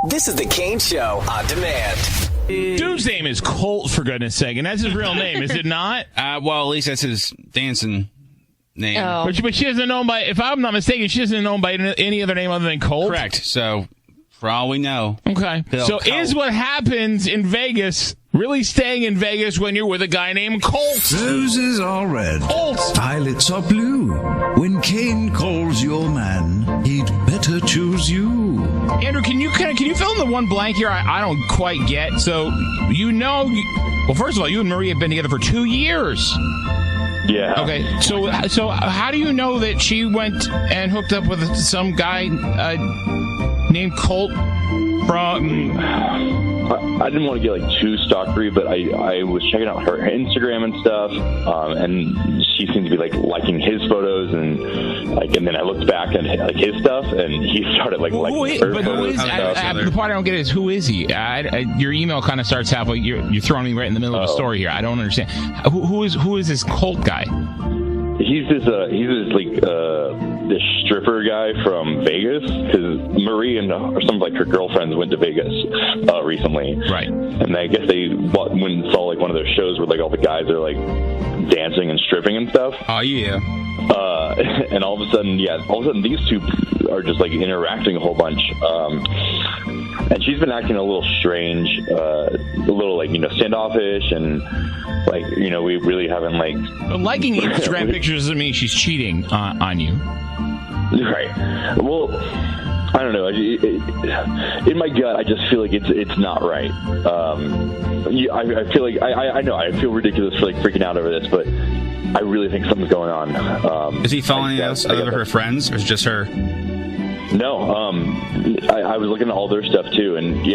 This is the Kane Show on demand. Dude's name is Colt, for goodness sake, and that's his real name, is it not? Well, at least that's his dancing name. Oh. But she isn't known by, if I'm not mistaken, she isn't known by any other name other than Colt? Correct. So, for all we know. Okay. So is what happens in Vegas really staying in Vegas when you're with a guy named Colt? Roses are red. Colt. Violets are blue. When Kane calls your man, he'd better choose you. Andrew, can you fill in the one blank here I don't quite get? So, well, first of all, you and Marie have been together for 2 years. Yeah. Okay. So how do you know that she went and hooked up with some guy named Colt from... I didn't want to get too stalkery, but I was checking out her Instagram and stuff, and she seemed to be liking his photos, and then I looked back at his stuff, and he started liking her photos. The part I don't get is who is he? Your email kind of starts halfway. You're throwing me right in the middle of a story here. I don't understand. Who is this Colt guy? He's this this stripper guy from Vegas, because Marie and some of her girlfriends went to Vegas recently, right? And I guess they went and saw one of those shows where all the guys are dancing and stripping and stuff. Oh yeah. And all of a sudden these two are just interacting a whole bunch. And she's been acting a little strange, a little standoffish, and we really haven't liking Instagram pictures doesn't mean she's cheating on you. Right. Well, I don't know. In my gut, I just feel like it's not right. I feel I feel ridiculous for freaking out over this, but I really think something's going on. Is he following us, other her friends, or is it just her? No, I was looking at all their stuff too, and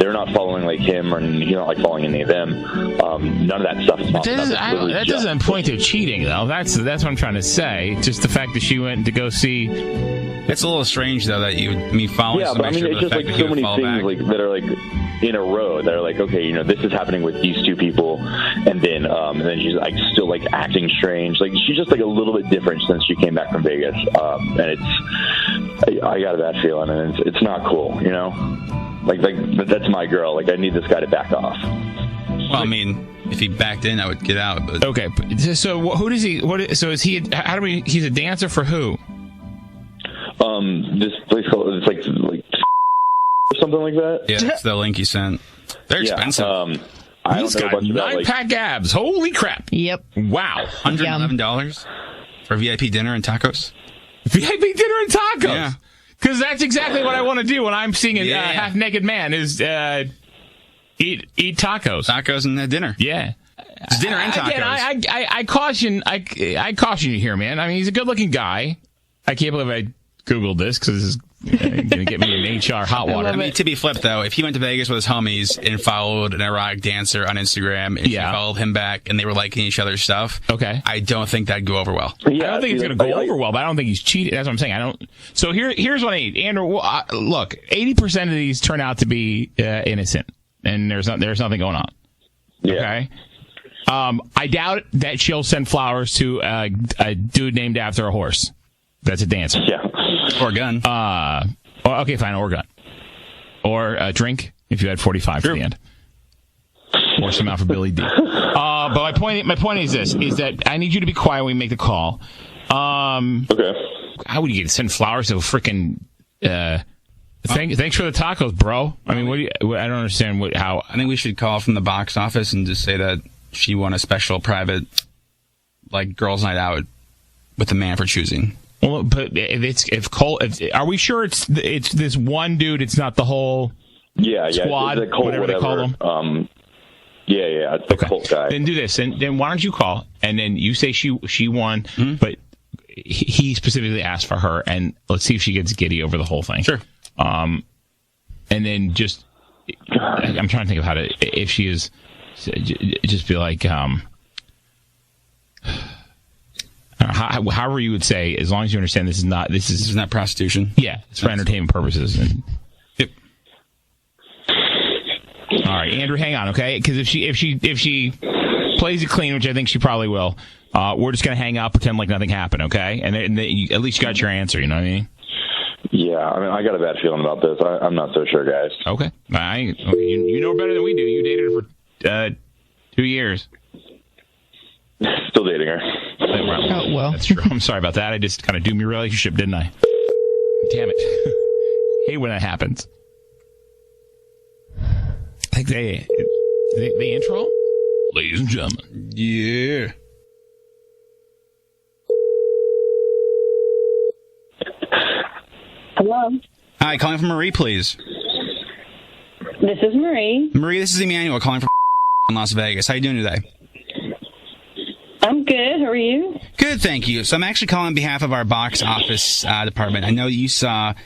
they're not following him, or he's not following any of them. None of that stuff is popping up. That doesn't point to cheating, though. That's what I'm trying to say. Just the fact that she went to go see. It's a little strange, though, that you follow. Yeah, but it's just so many things that are in a row that are okay, this is happening with these two people, and then she's still acting strange. She's just a little bit different since she came back from Vegas, and I got a bad feeling, and it's not cool, that's my girl. I need this guy to back off. Well, I mean, if he backed in, I would get out. But okay, so who does he? So is he? He's a dancer for who? This place called it's or something like that. Yeah, it's the link you sent. They're expensive. He's got 9-pack abs. Holy crap! Yep. Wow. $111 for VIP dinner and tacos. VIP dinner and tacos. Yeah. Because that's exactly what I want to do when I'm seeing a half-naked man is eat tacos. Tacos and dinner. Yeah. It's dinner and tacos. Again, I caution you here, man. I mean, he's a good-looking guy. I can't believe I Googled this because this is going to get me in HR hot water. I mean, to be flipped, though, if he went to Vegas with his homies and followed an erotic dancer on Instagram and she followed him back and they were liking each other's stuff, I don't think that'd go over well. I don't think it's going to go over well, but I don't think he's cheating. That's what I'm saying. So here's what I need. Andrew, look, 80% of these turn out to be innocent, and there's nothing going on. Yeah. Okay? I doubt that she'll send flowers to a dude named after a horse. That's a dancer. Yeah. Or a gun. Okay, fine, or a gun. Or a drink, if you had 45 to the end. Or some out for Billy D. But my point is this, is that I need you to be quiet when we make the call. Okay. How would you send flowers to a freaking... thanks for the tacos, bro. I mean, I don't understand how... I think we should call from the box office and just say that she won a special private, girls' night out with the man for choosing. Well, but are we sure it's this one dude? It's not the whole squad, it's Colt, whatever they call them. It's the Colt guy. Then do this, and then why don't you call, and then you say she won, but he specifically asked for her, and let's see if she gets giddy over the whole thing. Sure. And then just, I'm trying to think of how to, if she is, just be like, however you would say, as long as you understand this is not prostitution. Yeah, it's for entertainment purposes. Yep. All right, Andrew, hang on, okay? Because if she plays it clean, which I think she probably will, we're just gonna hang out, pretend like nothing happened, okay? And then at least you got your answer. You know what I mean? Yeah. Yeah, I mean, I got a bad feeling about this. I'm not so sure, guys. Okay. You know better than we do. You dated her for 2 years. Still dating her. Oh, well. That's true. I'm sorry about that. I just kind of doomed your relationship, didn't I? Damn it. Hate when that happens. I think the intro? Ladies and gentlemen. Yeah. Hello. Hi, calling from Marie, please. This is Marie. Marie, this is Emmanuel calling from Las Vegas. How you doing today? I'm good. How are you? Good, thank you. So I'm actually calling on behalf of our box office department. I know you saw a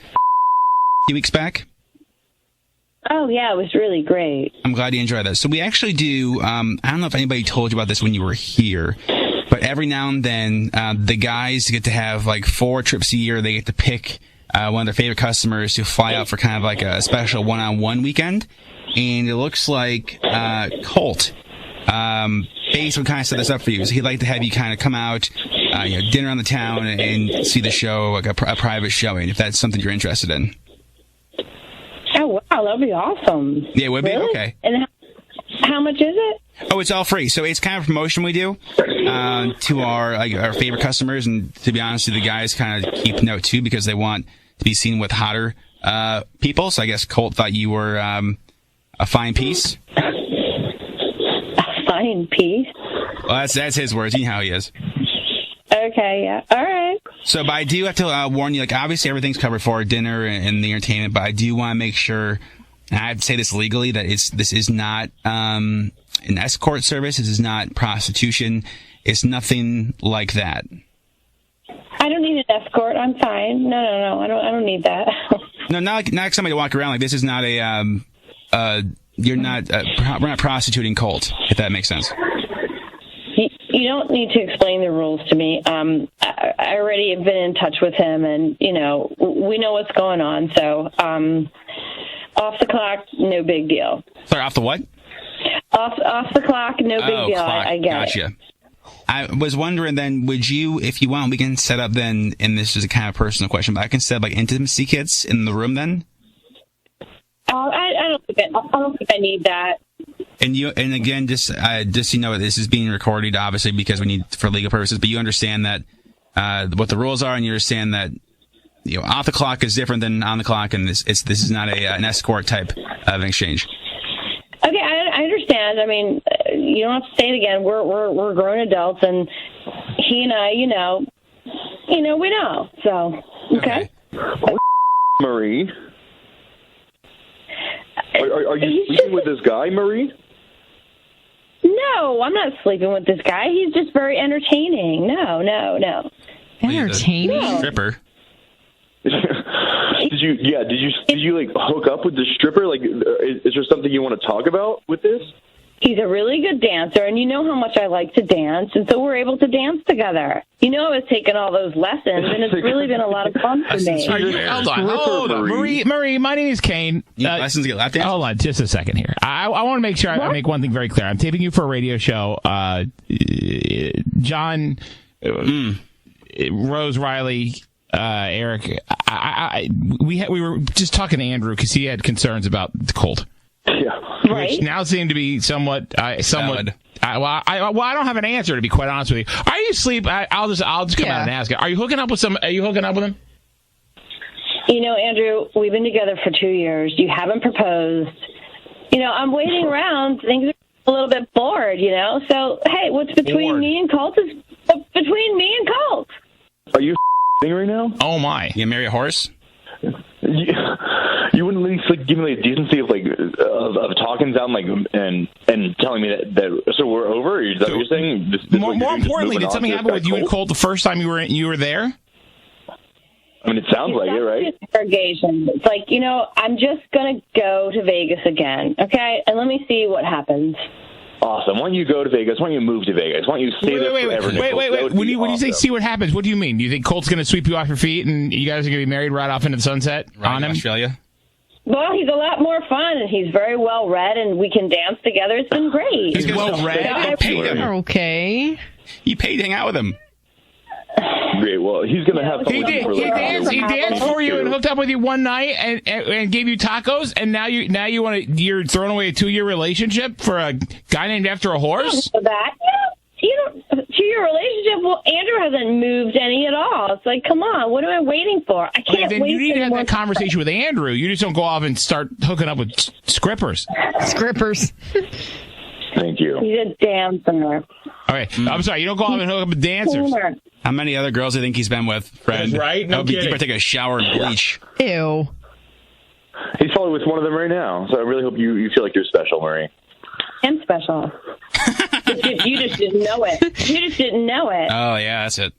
few weeks back. Oh, yeah, it was really great. I'm glad you enjoyed that. So we actually do, I don't know if anybody told you about this when you were here, but every now and then the guys get to have like 4 trips a year. They get to pick one of their favorite customers to fly out for kind of like a special one-on-one weekend. And it looks like Colt Bass would kind of set this up for you. So he'd like to have you kind of come out, dinner on the town and see the show, like a private showing, if that's something you're interested in. Oh, wow, that'd be awesome. Yeah, it would be? Really? Okay. And how much is it? Oh, it's all free. So it's kind of a promotion we do to our favorite customers. And to be honest, the guys kind of keep note, too, because they want to be seen with hotter people. So I guess Colt thought you were a fine piece. A fine piece? Well, that's his words. You know how he is. Okay, yeah. All right. So, but I do have to warn you, like, obviously everything's covered for dinner and the entertainment, but I do want to make sure, and I have to say this legally, that this is not an escort service. This is not prostitution. It's nothing like that. I don't need an escort. I'm fine. No. I don't need that. No, not like somebody to walk around. Like, this is not we're not prostituting Colt, if that makes sense. You don't need to explain the rules to me. I already have been in touch with him, and, we know what's going on. So, off the clock, no big deal. Sorry, off the what? Off the clock, no big deal. I get gotcha. it. I was wondering then, would you, if you want, we can set up then, and this is a kind of personal question, but I can set up like intimacy kits in the room then? I don't think I need that. And again, just this is being recorded, obviously, because we need for legal purposes. But you understand that what the rules are, and you understand that off the clock is different than on the clock, and this is not an escort type of exchange. Okay, I understand. I mean, you don't have to say it again. We're grown adults, and he and I, we know. So okay. Marie, are you sleeping with this guy, Marie? No, I'm not sleeping with this guy. He's just very entertaining. No. Entertaining? No. Stripper. Did you like hook up with the stripper? Like, is there something you want to talk about with this? He's a really good dancer, and you know how much I like to dance, and so we're able to dance together. I was taking all those lessons, and it's really been a lot of fun for me. Hold on. Marie, my name is Kane. Lessons to get lap dance? Hold on, just a second here. I want to make sure I make one thing very clear. I'm taping you for a radio show. John, Rose, Riley, Eric, we were just talking to Andrew because he had concerns about the Colt. Yeah. Right. Which now seem to be somewhat. I don't have an answer, to be quite honest with you. Are you asleep? I'll just come out and ask it. Are you hooking up with him? Andrew, we've been together for 2 years. You haven't proposed. I'm waiting around. Things are a little bit bored. So hey, what's between me and Colt is between me and Colt. Are you right now? Oh my! You marry a horse? You wouldn't at least give me the decency of talking down and telling me that so we're over? Is that what you're saying? More importantly, did something happen with you and Colt the first time you were there? I mean, it sounds like it, right? Interrogation. It's like, I'm just gonna go to Vegas again, okay? And let me see what happens. Awesome. Why don't you go to Vegas? Why don't you move to Vegas? Why don't you stay there forever? Wait. When you say see what happens, what do you mean? Do you think Colt's going to sweep you off your feet and you guys are going to be married right off into the sunset on him? Australia? Well, he's a lot more fun, and he's very well read, and we can dance together. It's been great. He's well read. Okay. You paid to hang out with him. Great. Well, he's going to have fun. He danced for you and hooked up with you one night and gave you tacos, and now you're throwing away a 2-year relationship for a guy named after a horse? That? Two-year relationship? Well, Andrew hasn't moved any at all. It's like, come on, what am I waiting for? I can't wait. You need to have that conversation with Andrew. You just don't go off and start hooking up with scrippers. Scrippers. Thank you. He's a dancer. All right. I'm sorry. You don't go off and hook up with dancers. How many other girls do you think he's been with, Fred? That's right. No kidding. You better take a shower and bleach. Ew. He's probably with one of them right now. So I really hope you feel like you're special, Marie. I'm special. You just didn't know it. You just didn't know it. Oh, yeah, that's it.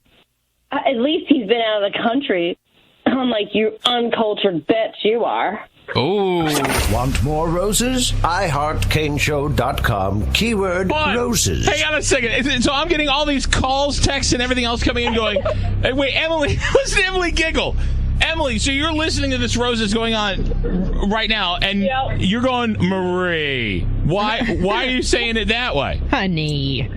At least he's been out of the country. Unlike you uncultured bitch you are. Oh. Want more roses? iHeartCaneShow.com. Keyword roses. Hang on a second. So I'm getting all these calls, texts, and everything else coming in going, hey, wait, Emily, listen to Emily giggle. Emily, so you're listening to this Roses going on right now, and you're going, Marie, why are you saying it that way? Honey.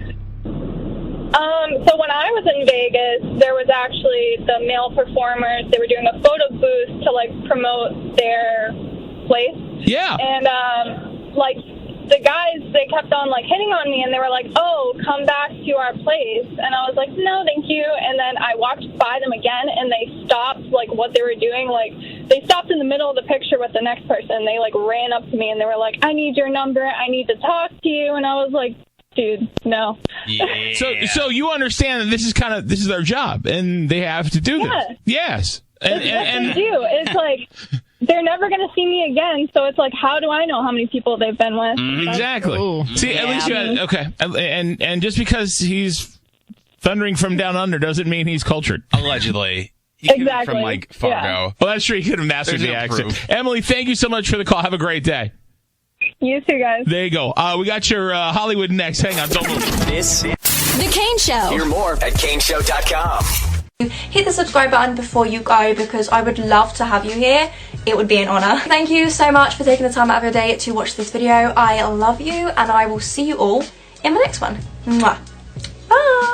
So when I was in Vegas, there was actually the male performers. They were doing a photo booth to, like, promote their place. Yeah. And, the guys, they kept on, like, hitting on me, and they were like, oh, come back to our place. And I was like, no, thank you. And then I walked by them again, and they stopped, like, what they were doing. Like, they stopped in the middle of the picture with the next person. They, like, ran up to me, and they were like, I need your number. I need to talk to you. And I was like, dude, no. Yeah. So you understand that this is their job, and they have to do this. Yes. And they do. It's like, they're never going to see me again, so it's like, how do I know how many people they've been with? Exactly. See, at least you had, okay. And just because he's thundering from down under doesn't mean he's cultured. Allegedly. He could be from, like, Fargo. Yeah. Well, that's true. He could have mastered the accent. Proof. Emily, thank you so much for the call. Have a great day. You too, guys. There you go. We got your Hollywood next. Hang on. Don't move. This The Kane Show. Hear more at CaneShow.com. Hit the subscribe button before you go because I would love to have you here. It would be an honour. Thank you so much for taking the time out of your day to watch this video. I love you and I will see you all in the next one. Mwah. Bye.